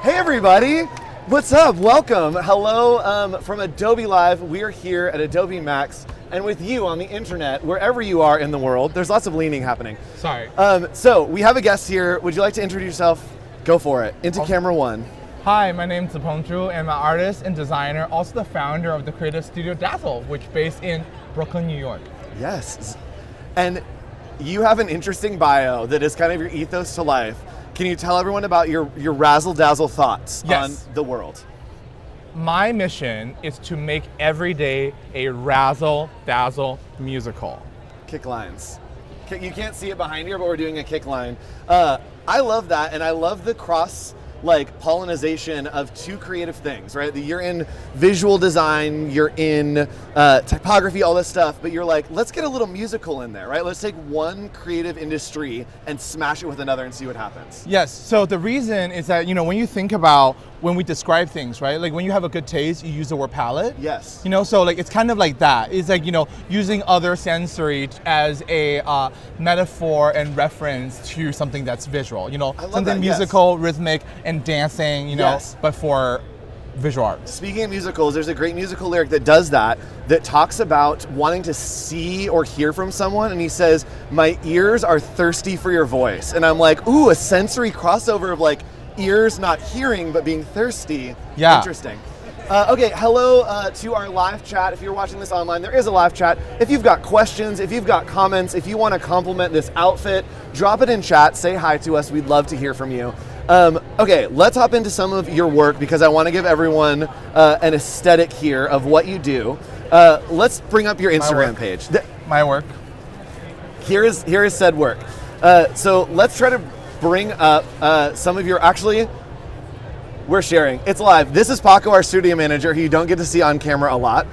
Hey everybody, what's up? Welcome. Hello from Adobe Live. We're here at Adobe Max and with you on the internet, wherever you are in the world. There's lots of leaning happening. Sorry. So we have a guest here. Would you like to introduce yourself? Go for it. Into camera one. Hi, my name is Zipeng Zhu, and I'm an artist and designer, also the founder of the creative studio Dazzle, which is based in Brooklyn, New York. Yes. And you have an interesting bio that is kind of your ethos to life. Can you tell everyone about your razzle-dazzle thoughts on the world? My mission is to make every day a razzle-dazzle musical. Kick lines. You can't see it behind here, but we're doing a kick line. I love that, and I love the cross pollination of two creative things, right? You're in visual design, you're in typography, all this stuff, but you're like, let's get a little musical in there, right? Let's take one creative industry and smash it with another and see what happens. Yes, so the reason is that, when you think about when we describe things, right? Like when you have a good taste, you use the word palette. Yes. So it's kind of like that. It's like, using other sensory as a metaphor and reference to something that's visual, something musical, rhythmic, and dancing, but for visual art. Speaking of musicals, there's a great musical lyric that does that talks about wanting to see or hear from someone, and he says, "My ears are thirsty for your voice." And I'm like, ooh, a sensory crossover of ears not hearing but being thirsty. Yeah. Interesting. Okay, hello to our live chat. If you're watching this online, there is a live chat. If you've got questions, if you've got comments, if you want to compliment this outfit, drop it in chat, say hi to us. We'd love to hear from you. Okay, let's hop into some of your work because I want to give everyone an aesthetic here of what you do. Let's bring up your Instagram page. My work. Here is said work. So let's try to bring up some of your, we're sharing. It's live. This is Paco, our studio manager, who you don't get to see on camera a lot.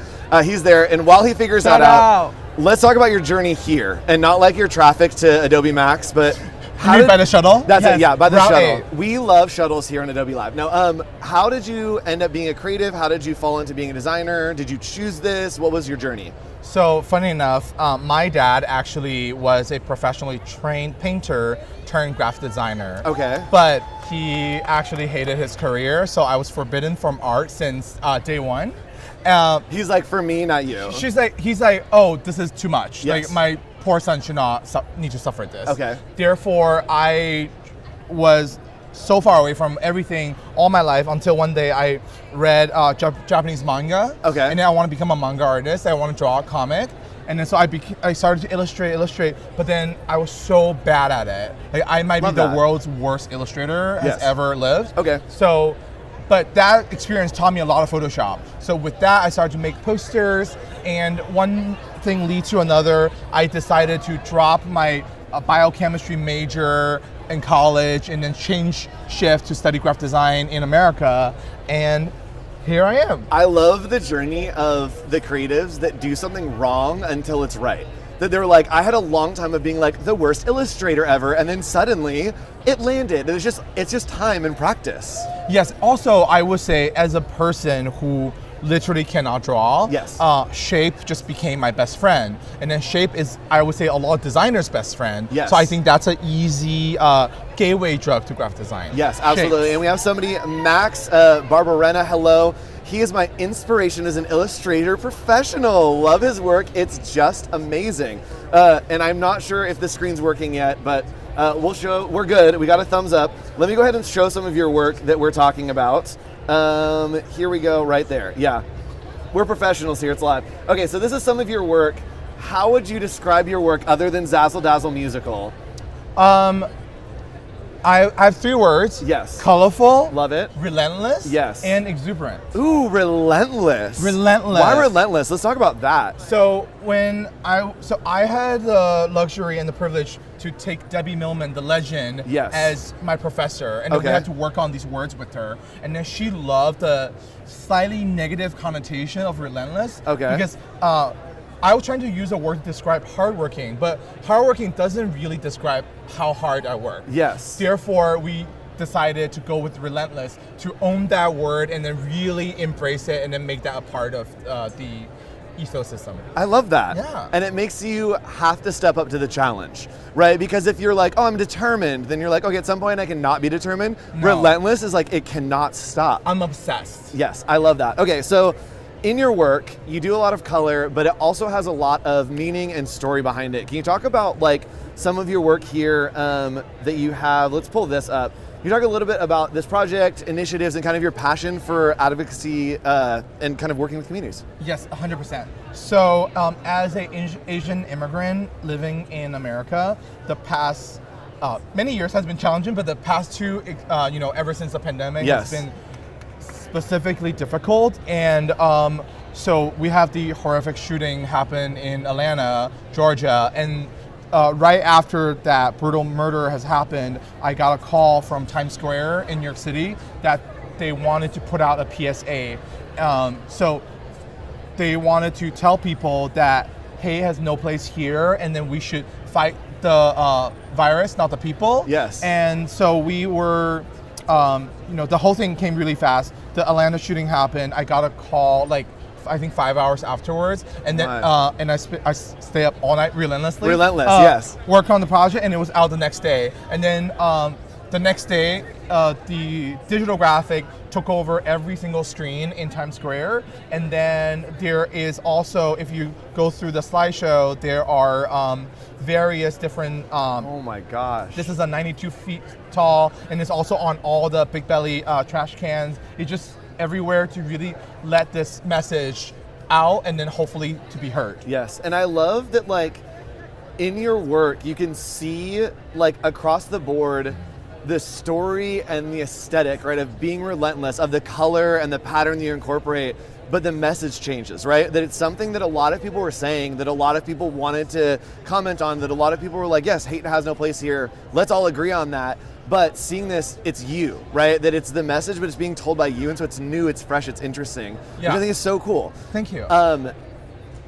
He's there, and while he figures that out, let's talk about your journey here, and not like your traffic to Adobe Max, but by the shuttle? That's it, yeah, by the Route shuttle. 8. We love shuttles here on Adobe Live. Now, how did you end up being a creative? How did you fall into being a designer? Did you choose this? What was your journey? So, funny enough, my dad actually was a professionally trained painter turned graphic designer. Okay. But he actually hated his career, so I was forbidden from art since day one. He's like, for me, not you. He's like, oh, this is too much. Yes. Like, my poor son should not need to suffer this. Okay. Therefore, I was so far away from everything all my life until one day I read Japanese manga. Okay. And then I want to become a manga artist. I want to draw a comic. And then so I started to illustrate, but then I was so bad at it. Like I might be the world's worst illustrator has ever lived. Okay. So, but that experience taught me a lot of Photoshop. So with that, I started to make posters, and one thing leads to another. I decided to drop my biochemistry major in college and then shift to study graphic design in America, and here I am. I love the journey of the creatives that do something wrong until it's right. That they're like, I had a long time of being like the worst illustrator ever, and then suddenly it landed. It's just time and practice. Yes, also I would say as a person who literally cannot draw, shape just became my best friend. And then shape is, I would say, a lot of designers' best friend. Yes. So I think that's an easy gateway drug to graphic design. Yes, absolutely. Shapes. And we have somebody, Max Barbarena, hello. He is my inspiration as an illustrator professional. Love his work. It's just amazing. And I'm not sure if the screen's working yet, but we'll show, we're good. We got a thumbs up. Let me go ahead and show some of your work that we're talking about. Here we go, right there. Yeah, we're professionals here, it's live. Okay, so this is some of your work. How would you describe your work other than Razzle-Dazzle musical? I have 3 words. Yes. Colorful. Love it. Relentless. Yes. And exuberant. Ooh, relentless. Relentless. Why relentless? Let's talk about that. So I had the luxury and the privilege to take Debbie Millman, the legend, as my professor, and then we had to work on these words with her. And then she loved the slightly negative connotation of relentless. Okay. Because I was trying to use a word to describe hardworking, but hardworking doesn't really describe how hard I work. Yes. Therefore, we decided to go with relentless, to own that word and then really embrace it and then make that a part of the ecosystem. I love that. Yeah. And it makes you have to step up to the challenge, right? Because if you're like, oh, I'm determined, then you're like, okay, at some point I cannot be determined. No. Relentless is like, it cannot stop. I'm obsessed. Yes, I love that. Okay, so in your work, you do a lot of color, but it also has a lot of meaning and story behind it. Can you talk about like some of your work here that you have? Let's pull this up. Can you talk a little bit about this project, initiatives, and kind of your passion for advocacy and kind of working with communities? Yes, 100%. So as an Asian immigrant living in America, the past many years has been challenging, but the past two, ever since the pandemic, has been specifically difficult. And so we have the horrific shooting happen in Atlanta, Georgia, and right after that brutal murder has happened, I got a call from Times Square in New York City that they wanted to put out a PSA. So they wanted to tell people that hate has no place here, and then we should fight the virus, not the people. Yes. And so we were, the whole thing came really fast. The Atlanta shooting happened. I got a call I think 5 hours afterwards, and then I stay up all night relentlessly. Yes. Work on the project, and it was out the next day. And then the next day, the digital graphic took over every single screen in Times Square. And then there is also, if you go through the slideshow, there are various different. Oh my gosh! This is a 92 feet tall, and it's also on all the Big Belly trash cans. It just everywhere to really let this message out and then hopefully to be heard. Yes, and I love that like in your work you can see like across the board the story and the aesthetic, right, of being relentless, of the color and the pattern that you incorporate, but the message changes, right? That it's something that a lot of people were saying, that a lot of people wanted to comment on, that a lot of people were like, yes, hate has no place here, let's all agree on that. But seeing this, it's you, right? That it's the message, but it's being told by you, and so it's new, it's fresh, it's interesting, which I think is so cool. Thank you.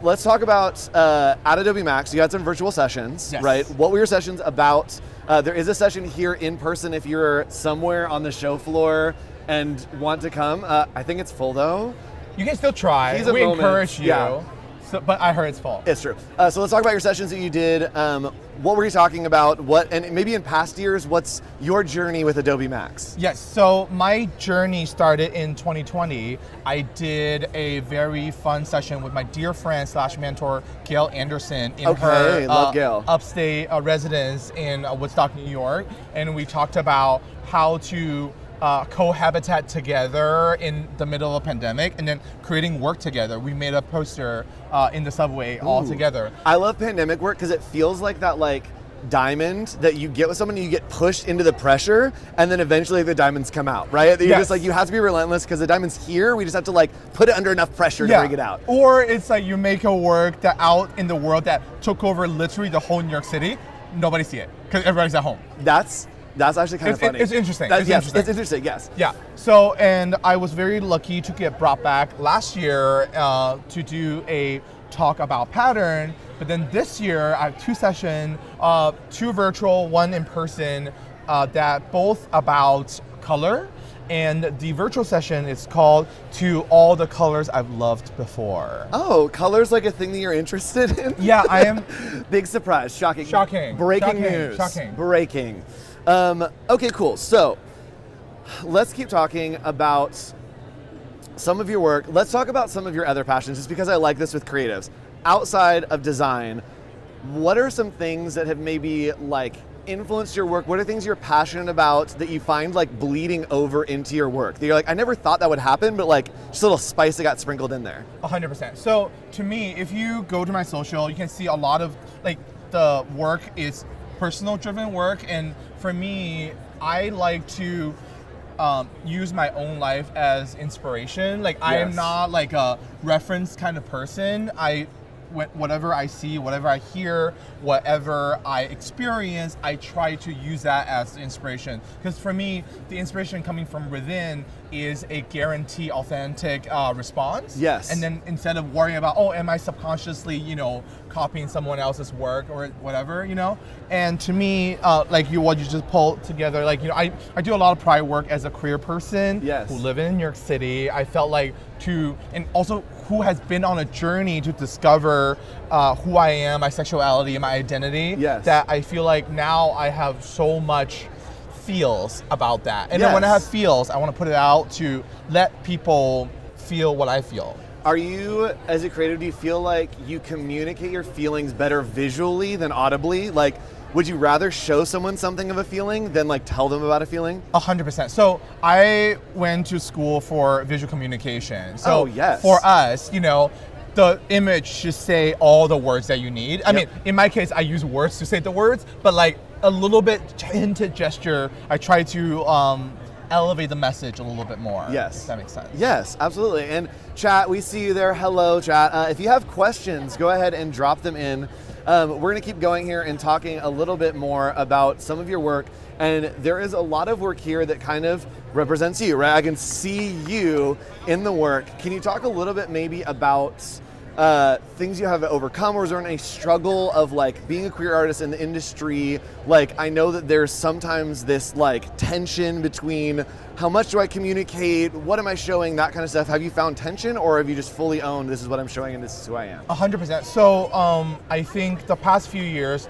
Let's talk about at Adobe Max. You had some virtual sessions, right? What were your sessions about? There is a session here in person if you're somewhere on the show floor and want to come. I think it's full though. You can still try. We encourage you. Yeah. So, but I heard it's full. It's true. So let's talk about your sessions that you did. What were you talking about? What, and maybe in past years, what's your journey with Adobe Max? Yes, so my journey started in 2020. I did a very fun session with my dear friend / mentor, Gail Anderson, in her love Gail. Upstate residence in Woodstock, New York. And we talked about how to cohabitat together in the middle of a pandemic and then creating work together. We made a poster in the subway all together. I love pandemic work because it feels like that like diamond that you get with someone, you get pushed into the pressure and then eventually the diamonds come out, right? You're just like, you have to be relentless because the diamond's here, we just have to like put it under enough pressure to bring it out. Or it's like you make a work that out in the world that took over literally the whole New York City, nobody see it because everybody's at home. That's actually kind of funny. It's interesting. It's interesting, yes. Yeah. So, and I was very lucky to get brought back last year to do a talk about pattern. But then this year, I have two sessions, two virtual, one in person, that both about color. And the virtual session is called To All the Colors I've Loved Before. Oh, color's like a thing that you're interested in? Yeah, I am. Big surprise, shocking. Breaking news. Shocking. Breaking. Okay, cool. So let's keep talking about some of your work. Let's talk about some of your other passions, just because I like this with creatives. Outside of design, what are some things that have maybe like influenced your work? What are things you're passionate about that you find like bleeding over into your work? That you're like, I never thought that would happen, but like just a little spice that got sprinkled in there. 100%. So to me, if you go to my social, you can see a lot of like the work is personal driven work. And for me, I like to use my own life as inspiration. Like I am not like a reference kind of person. Whatever I see, whatever I hear, whatever I experience, I try to use that as inspiration. Because for me, the inspiration coming from within is a guaranteed authentic response. Yes. And then instead of worrying about, oh, am I subconsciously, copying someone else's work or whatever, And to me, what you just pulled together, I do a lot of pride work as a queer person who live in New York City. I felt like and also who has been on a journey to discover who I am, my sexuality, and my identity. Yes. That I feel like now I have so much feels about that. And then when I have feels, I want to put it out to let people feel what I feel. Are you, as a creative, do you feel like you communicate your feelings better visually than audibly? Like, would you rather show someone something of a feeling than like tell them about a feeling? 100%. So I went to school for visual communication. So for us, you know, the image should say all the words that you need. I mean, in my case, I use words to say the words, but like a little bit hinted gesture, I try to elevate the message a little bit more. Yes. If that makes sense. Yes, absolutely. And chat, we see you there. Hello, chat. If you have questions, go ahead and drop them in. We're going to keep going here and talking a little bit more about some of your work. And there is a lot of work here that kind of represents you, right? I can see you in the work. Can you talk a little bit maybe about things you have overcome, or is there any struggle of like being a queer artist in the industry? Like, I know that there's sometimes this like tension between how much do I communicate, what am I showing, that kind of stuff. Have you found tension, or have you just fully owned this is what I'm showing and this is who I am? 100%. So I think the past few years,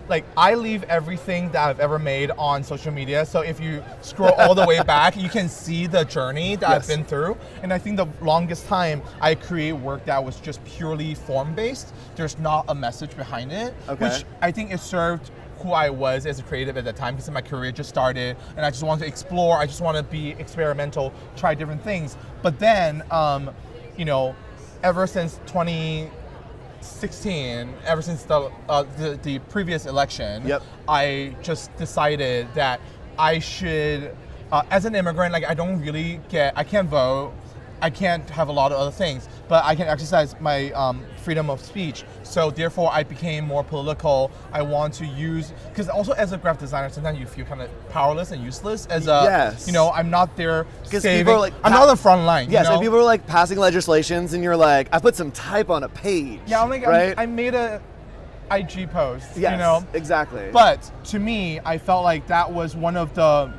like I leave everything that I've ever made on social media. So if you scroll all the way back, you can see the journey that I've been through. And I think the longest time I create work that was just purely form-based. There's not a message behind it, which I think it served who I was as a creative at that time, because my career just started and I just wanted to explore. I just want to be experimental, try different things. But then, you know, ever since 2016, ever since the previous election, I just decided that I should, as an immigrant, like I can't vote, I can't have a lot of other things, but I can exercise my freedom of speech. So therefore I became more political. I want to use, because also as a graphic designer, sometimes you feel kind of powerless and useless as a, you know, I'm not there saving, like, I'm not on the front line. Yes, you know? And people are like passing legislations and you're like, I put some type on a page. Yeah, I'm like, right? I made a IG post, yes, you know? Exactly. But to me, I felt like that was one of the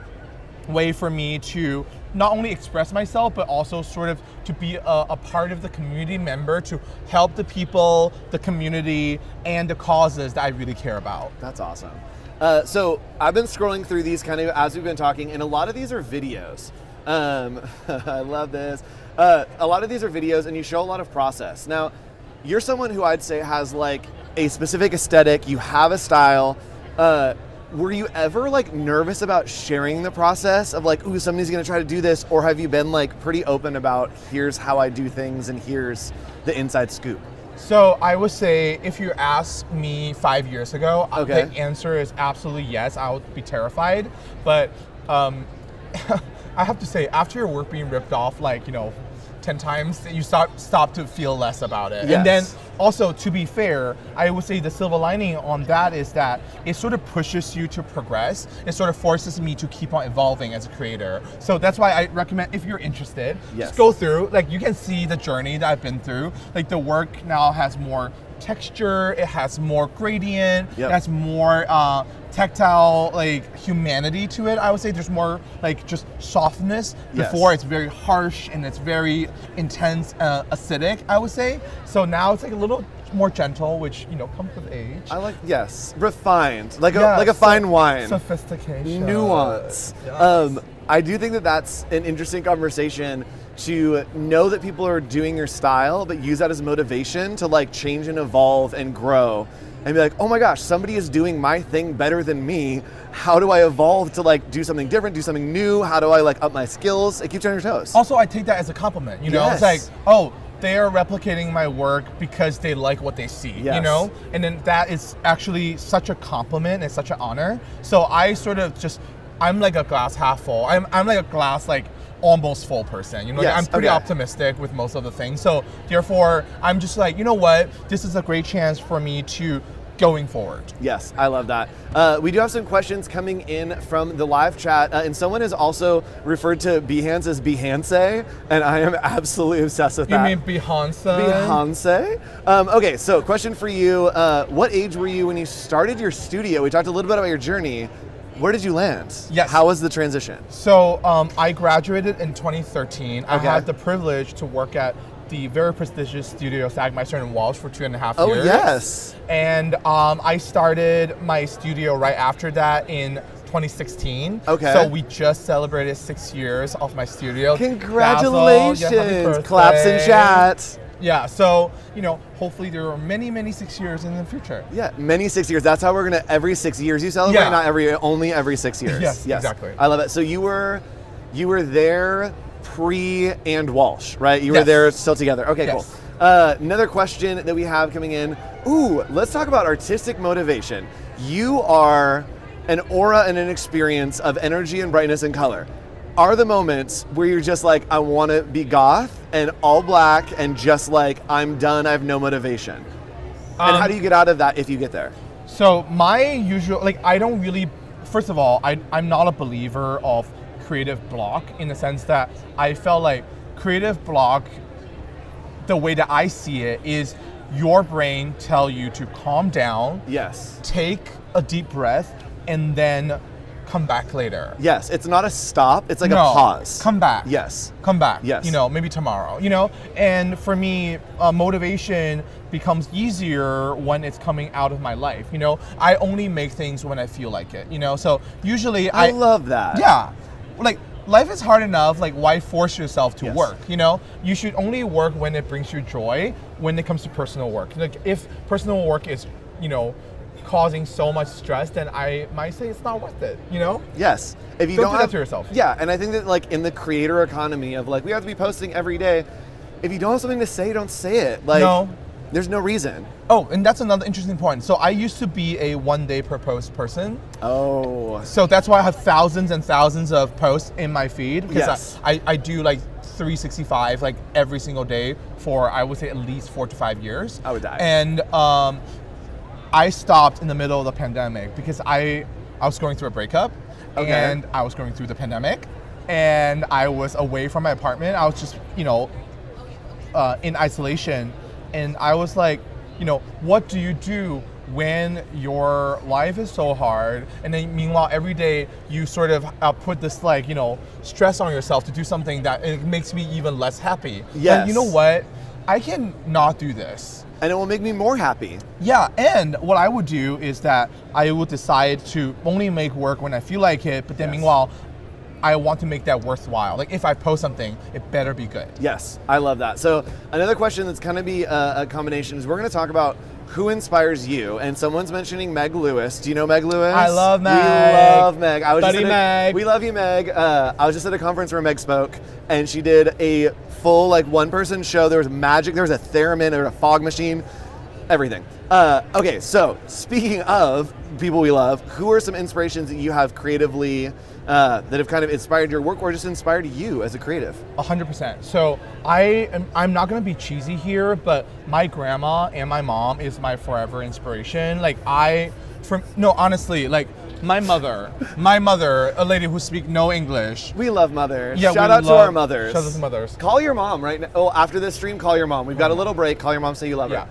way for me to not only express myself, but also sort of to be a part of the community member, to help the people, the community, and the causes that I really care about. That's awesome. So I've been scrolling through these kind of as we've been talking, and a lot of these are videos. I love this. A lot of these are videos, and you show a lot of process. Now, you're someone who I'd say has like a specific aesthetic, you have a style. Were you ever like nervous about sharing the process of like, ooh, somebody's gonna try to do this, or have you been like pretty open about here's how I do things and here's the inside scoop? So I would say if you asked me 5 years ago, the answer is absolutely yes. I would be terrified, but I have to say, after your work being ripped off, like, you know, 10 times, you stop to feel less about it. Yes. And then also, to be fair, I would say the silver lining on that is that it sort of pushes you to progress. It sort of forces me to keep on evolving as a creator. So that's why I recommend, if you're interested, just go through, like you can see the journey that I've been through. Like the work now has more texture, it has more gradient, it has more tactile, like humanity to it. I would say there's more like just softness. Before it's very harsh and it's very intense, acidic, I would say. So now it's like a little more gentle, which, you know, comes with age. I like, refined, like a fine wine. Sophistication. Nuance. I do think that that's an interesting conversation, to know that people are doing your style, but use that as motivation to like change and evolve and grow. And be like, oh my gosh, somebody is doing my thing better than me. How do I evolve to like do something different, do something new? How do I like up my skills? It keeps you on your toes. Also, I take that as a compliment, you know? It's like, oh, they are replicating my work because they like what they see, you know? And then that is actually such a compliment and such an honor. So I sort of just, I'm like a glass half full. I'm like a glass like almost full person, you know? I'm pretty optimistic with most of the things. So therefore, I'm just like, you know what? This is a great chance for me to going forward. Yes, I love that. We do have some questions coming in from the live chat, and someone has also referred to Behance as Behance, and I am absolutely obsessed with that. You mean Behance? Behance? Okay, so question for you. What age were you when you started your studio? We talked a little bit about your journey. Where did you land? Yes. How was the transition? So I graduated in 2013. I had the privilege to work at the very prestigious studio Sagmeister in Walsh for 2.5 years. Oh, yes. And I started my studio right after that in 2016. Okay. So we just celebrated 6 years of my studio. Congratulations. Dazzle, Claps and chats. Yeah, so, hopefully there are many, many 6 years in the future. Yeah, many 6 years. That's how we're going to, every 6 years you celebrate, Yeah. not only every 6 years. Yes, exactly. I love it. So you were there pre and Walsh, right? You were Yes. there still together. Okay, Yes. cool. Another question that we have coming in. Ooh, let's talk about artistic motivation. You are an aura and an experience of energy and brightness and color. Are the moments where you're just like, I want to be goth and all black and just like, I'm done, I have no motivation? And how do you get out of that if you get there? So my usual, I don't really, first of all, I'm not a believer of creative block in the sense that I felt like creative block, the way that I see it is your brain tell you to calm down. Yes. Take a deep breath and then come back later. Yes, it's not a stop, it's like a pause. Come back. Yes. Come back. Yes. Maybe tomorrow, And for me, motivation becomes easier when it's coming out of my life, I only make things when I feel like it, So usually I love that. Yeah. Life is hard enough, why force yourself to Yes. work, You should only work when it brings you joy when it comes to personal work. If personal work is, causing so much stress, then I might say it's not worth it, Yes. If you Don't don't do have, that to yourself. Yeah, and I think that in the creator economy of we have to be posting every day, if you don't have something to say, don't say it. No. There's no reason. Oh, and that's another interesting point. So I used to be a 1 day per post person. Oh. So that's why I have thousands and thousands of posts in my feed, because Yes. I do 365 every single day for, I would say, at least 4 to 5 years. I would die. And I stopped in the middle of the pandemic because I was going through a breakup, and I was going through the pandemic, and I was away from my apartment. I was just, in isolation, and I was like, what do you do when your life is so hard, and then meanwhile every day you sort of put this stress on yourself to do something that it makes me even less happy. Yes. And you know what? I can not do this. And it will make me more happy. Yeah, and what I would do is that I would decide to only make work when I feel like it, but then meanwhile, I want to make that worthwhile. If I post something, it better be good. Yes, I love that. So another question that's going to be a combination is we're going to talk about who inspires you, and someone's mentioning Meg Lewis. Do you know Meg Lewis? I love Meg. We love Meg. Meg. We love you, Meg. I was just at a conference where Meg spoke, and she did a full one-person show. There was magic. There was a theremin. There was a fog machine. Everything. Okay, so speaking of people we love, who are some inspirations that you have creatively that have kind of inspired your work or just inspired you as a creative? 100%. So I'm not gonna be cheesy here, but my grandma and my mom is my forever inspiration. Honestly, my mother, a lady who speaks no English. We love mothers. Yeah, Shout out to our mothers. Shout out to mothers. Call your mom right now. Oh, after this stream, call your mom. We've got a little break. Call your mom, say you love her.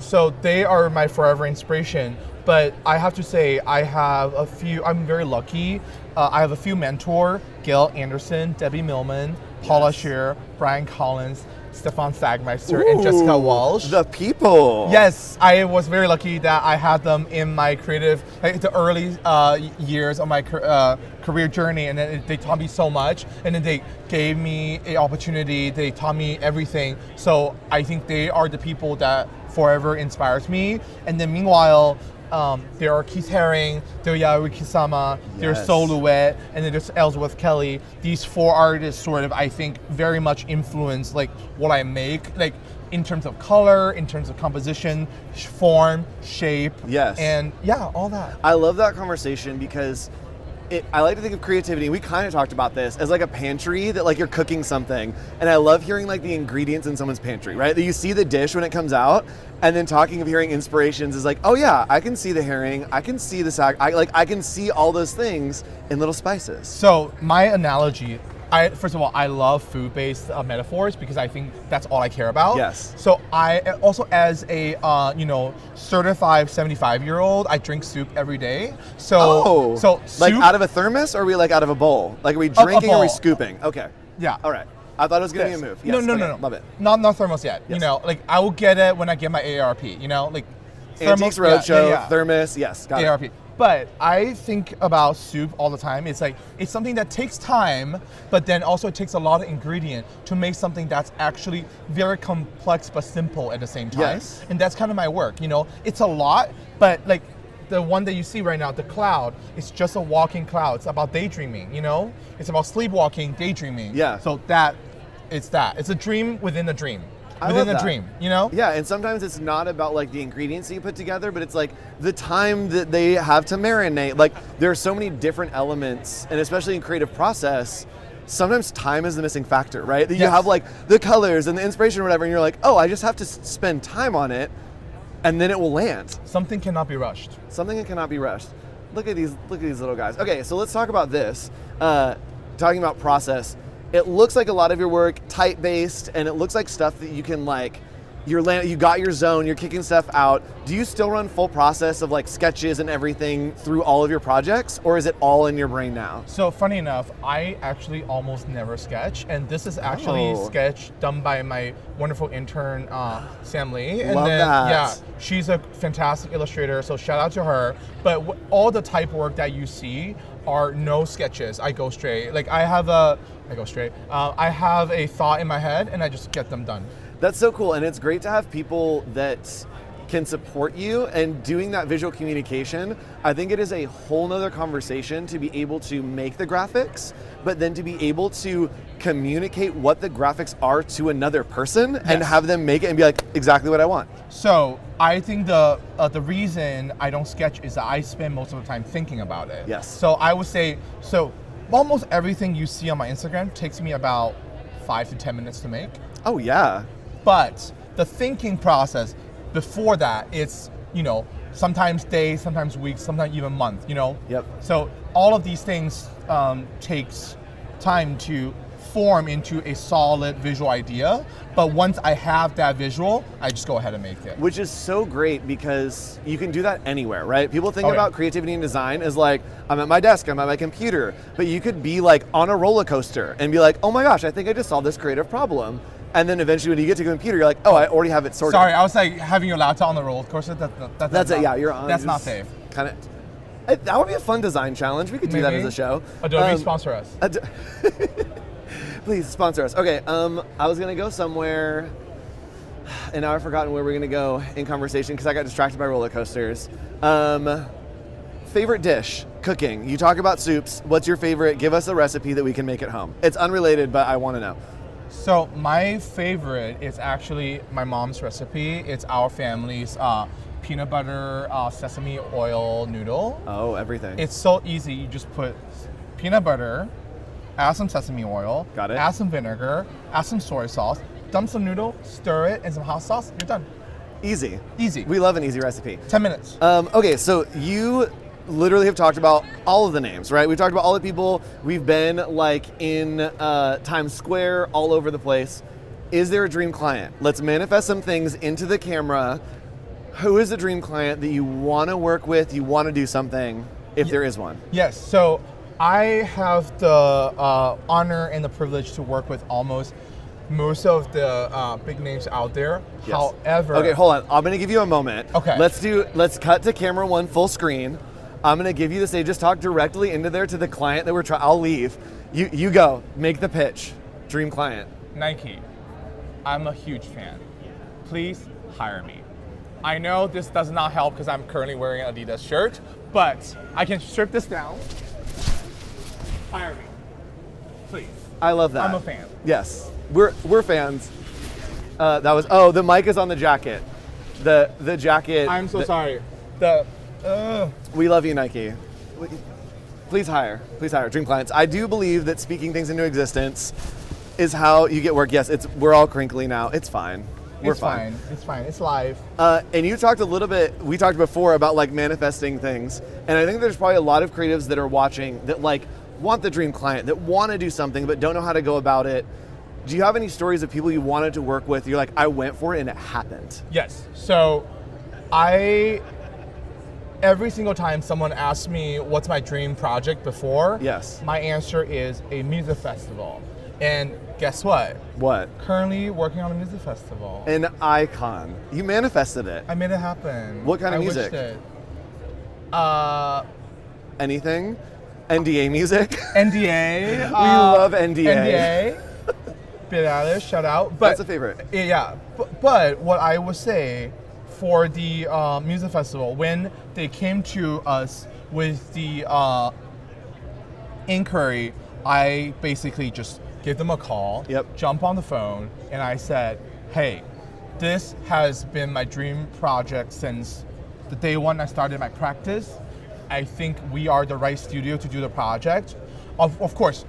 So they are my forever inspiration. But I have to say, I'm very lucky. I have a few mentors: Gail Anderson, Debbie Millman, Paula Scheer, Brian Collins, Stefan Sagmeister, and Jessica Walsh. The people. Yes, I was very lucky that I had them in my creative, the early years of my career journey, and then they taught me so much, and then they gave me an opportunity, they taught me everything. So I think they are the people that forever inspires me. And then meanwhile, there are Keith Haring, there's Yayoi Kusama, there's Soluet, and then there's Ellsworth Kelly. These 4 artists sort of, I think, very much influence what I make, in terms of color, in terms of composition, form, shape, and all that. I love that conversation because I like to think of creativity, we kind of talked about this, as a pantry that you're cooking something. And I love hearing the ingredients in someone's pantry, right? That you see the dish when it comes out, and then talking of hearing inspirations is oh yeah, I can see the herring, I can see the I can see all those things in little spices. So my analogy, first of all, I love food-based metaphors because I think that's all I care about. Yes. So I also, as a certified 75-year-old, I drink soup every day. So soup, out of a thermos, or are we out of a bowl? Are we drinking or are we scooping? Okay. Yeah. All right. I thought it was going to be a move. Yes. No. Love it. Not thermos yet. Yes. You know, like I will get it when I get my AARP. You know, like Antiques Roadshow, thermos. Yes, got AARP. it. But I think about soup all the time. It's like, it's something that takes time, but then also it takes a lot of ingredient to make something that's actually very complex but simple at the same time. Yes. And that's kind of my work, you know? It's a lot, but like the one that you see right now, the cloud, it's just a walking cloud. It's about daydreaming, you know? It's about sleepwalking, daydreaming. Yeah. So it's a dream within a dream. Within a dream, you know? Yeah, and sometimes it's not about like the ingredients that you put together, but it's like the time that they have to marinate. Like there are so many different elements, and especially in creative process, sometimes time is the missing factor, right? That you have like the colors and the inspiration or whatever, and you're like, oh, I just have to spend time on it, and then it will land. Something cannot be rushed. Something that cannot be rushed. Look at these little guys. Okay, so let's talk about this. Talking about process. It looks like a lot of your work type-based, and it looks like stuff that you can like, you got your zone, you're kicking stuff out. Do you still run full process of like sketches and everything through all of your projects, or is it all in your brain now? So funny enough, I actually almost never sketch, and this is actually sketch done by my wonderful intern, Sam Lee. And Love then, that. yeah, she's a fantastic illustrator, so shout out to her. But all the type work that you see are no sketches. I go straight. Like I have a thought in my head, and I just get them done. That's so cool, and it's great to have people that can support you, and doing that visual communication, I think it is a whole nother conversation to be able to make the graphics, but then to be able to communicate what the graphics are to another person and have them make it and be like, exactly what I want. So I think the reason I don't sketch is that I spend most of the time thinking about it. Yes. So I would say, almost everything you see on my Instagram takes me about 5 to 10 minutes to make. Oh yeah. But the thinking process before that, it's, you know, sometimes days, sometimes weeks, sometimes even months, you know? Yep. So all of these things takes time to form into a solid visual idea. But once I have that visual, I just go ahead and make it. Which is so great because you can do that anywhere, right? People think about creativity and design as like, I'm at my desk, I'm at my computer, but you could be like on a roller coaster and be like, oh my gosh, I think I just solved this creative problem. And then eventually when you get to the computer, you're like, oh, I already have it sorted. Sorry, I was like having your laptop on the roller coaster. That's it, yeah, you're on. That's not safe. Kind of. That would be a fun design challenge. We could do that as a show. Adobe sponsor us. Please sponsor us. Okay, I was gonna go somewhere, and now I've forgotten where we're gonna go in conversation because I got distracted by roller coasters. Favorite dish, cooking. You talk about soups. What's your favorite? Give us a recipe that we can make at home. It's unrelated, but I want to know. So my favorite is actually my mom's recipe. It's our family's peanut butter sesame oil noodle. Oh, everything. It's so easy. You just put peanut butter, add some sesame oil, got it. Add some vinegar, add some soy sauce, dump some noodle, stir it, and some hot sauce. You're done. Easy. Easy. We love an easy recipe. 10 minutes. Okay, so you literally have talked about all of the names, right? We've talked about all the people. We've been like in Times Square, all over the place. Is there a dream client? Let's manifest some things into the camera. Who is the dream client that you want to work with, you want to do something, if there is one? Yes, so I have the honor and the privilege to work with almost most of the big names out there. Yes. However... Okay, hold on. I'm going to give you a moment. Okay. Let's cut to camera one full screen. I'm going to give you the stage. Just talk directly into there to the client that we're trying. I'll leave. You go. Make the pitch. Dream client. Nike. I'm a huge fan. Please hire me. I know this does not help because I'm currently wearing an Adidas shirt, but I can strip this down. Hire me. Please. I love that. I'm a fan. Yes. We're fans. The mic is on the jacket. The jacket. I'm so sorry. We love you, Nike. Please hire dream clients. I do believe that speaking things into existence is how you get work. Yes, we're all crinkly now. It's fine. We're fine. It's fine. It's live. And you talked a little bit, we talked before about like manifesting things. And I think there's probably a lot of creatives that are watching that like want the dream client, that want to do something but don't know how to go about it. Do you have any stories of people you wanted to work with? You're like, I went for it and it happened. Yes. So every single time someone asks me what's my dream project before, yes, my answer is a music festival. And guess what? What? Currently working on a music festival. An icon. You manifested it. I made it happen. What kind of music? Wished it. Anything? NDA music? NDA. We love NDA. NDA. Billie Eilish, shout out. But, that's a favorite. Yeah. But what I would say for the music festival, when they came to us with the inquiry, I basically just gave them a call, jump on the phone, and I said, hey, this has been my dream project since the day one I started my practice. I think we are the right studio to do the project. Of course,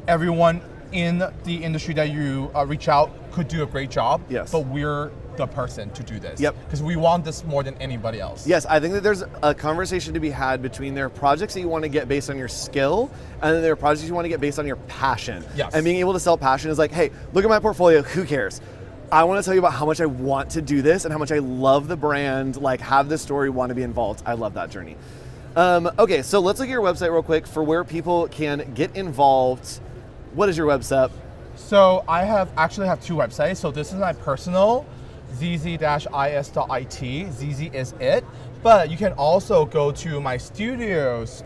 everyone in the industry that you reach out could do a great job, but we're the person to do this. Because we want this more than anybody else. Yes, I think that there's a conversation to be had between there are projects that you want to get based on your skill, and then there are projects you want to get based on your passion. And being able to sell passion is like, hey, look at my portfolio, who cares? I want to tell you about how much I want to do this and how much I love the brand, like have this story, want to be involved. I love that journey. Okay, so let's look at your website real quick for where people can get involved. What is your website? So I actually have two websites. So this is my personal, zz-is.it, ZZ is it. But you can also go to my studio's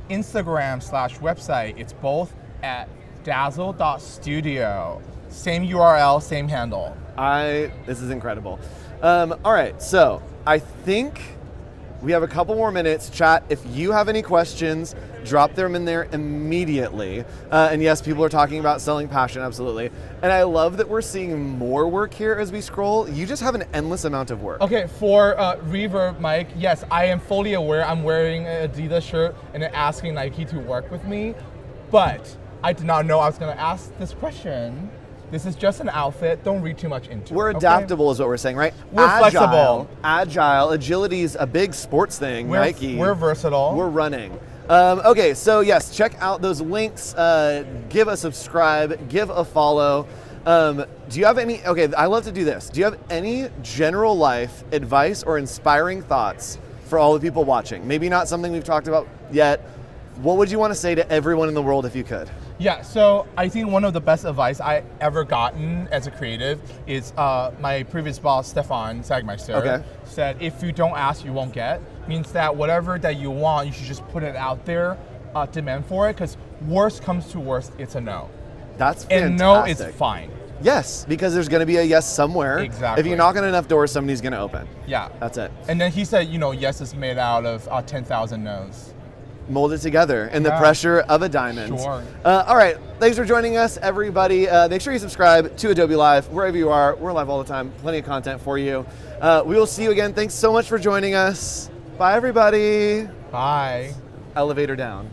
Instagram/website. It's both at dazzle.studio. Same URL, same handle. This is incredible. All right, so I think we have a couple more minutes. Chat, if you have any questions, drop them in there immediately. And yes, people are talking about selling passion, absolutely. And I love that we're seeing more work here as we scroll. You just have an endless amount of work. Okay, for Reverb Mike, yes, I am fully aware I'm wearing an Adidas shirt and asking Nike to work with me, but I did not know I was gonna ask this question. This is just an outfit. Don't read too much into it. We're adaptable is what we're saying, right? We're flexible. Agile. Agility's a big sports thing, Nike. We're versatile. We're running. Okay, so yes, check out those links. Give a subscribe. Give a follow. Do you have any, okay, I love to do this. Do you have any general life advice or inspiring thoughts for all the people watching? Maybe not something we've talked about yet. What would you want to say to everyone in the world if you could? Yeah, so I think one of the best advice I ever gotten as a creative is my previous boss, Stefan Sagmeister, said, if you don't ask, you won't get. Means that whatever that you want, you should just put it out there, demand for it, because worst comes to worst, it's a no. That's fantastic. And no is fine. Yes, because there's going to be a yes somewhere. Exactly. If you knock on enough doors, somebody's going to open. Yeah. That's it. And then he said, you know, yes is made out of 10,000 no's. Mold it together in the pressure of a diamond. Sure. All right, thanks for joining us, everybody. Make sure you subscribe to Adobe Live, wherever you are. We're live all the time, plenty of content for you. We will see you again. Thanks so much for joining us. Bye, everybody. Bye. Elevator down.